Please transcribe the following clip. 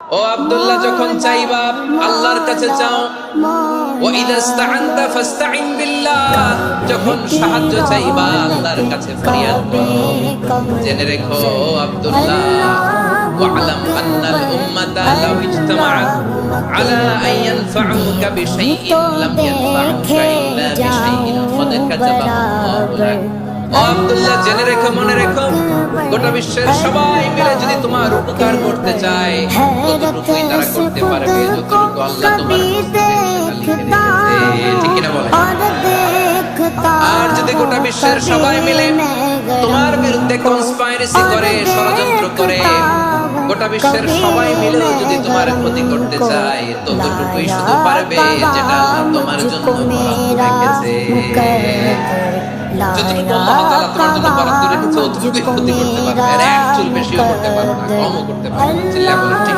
ও আব্দুল্লাহ, যখন চাইবা আল্লাহর কাছে চাও। ওয়া ইযা ইসতাআনতা ফাসতাইন বিল্লাহ, যখন সাহায্য চাইবা আল্লাহর কাছে ফরিয়াদ করো। জেনে রেখো আব্দুল্লাহ, ওয়া'লাম আন্নাল উম্মাতা লাউ ইজতামাআত আলা আন ইয়ানফাউকা বিশাইইন লাম ইয়ানফাউকা ইল্লা বিশাইইন ক্বাদ কাতাবাহু লাক। ও আব্দুল্লাহ, জেনে রেখো, মনে রেখো, গোটা বিশ্বের সবাই মিলে যদি তোমার উপকার করতে চায়, ততটুকুই তারা করতে পারবে যতটুকু আল্লাহ তোমার ঠিক কিনা বলে। আর যদি গোটা বিশ্বের সবাই মিলে তোমার বিরুদ্ধে কনস্পাইরেসি করে, ষড়যন্ত্র করে, গোটা বিশ্বের সবাই মিলে যদি তোমার ক্ষতি করতে চায়, ততটুকুই শুধু পারবে যেটা আল্লাহ তোমার জন্য বরাদ্দ রেখেছে। যতটুকু আল্লাহ তাআলা তোমার জন্য বরাদ্দ রেখেছে, ততটুকুই ক্ষতি করতে পারবে। আর এক চুল বেশিও করতে পারবে না, কমও করতে পারবে না। চিল্লায়ে বলেন ঠিক।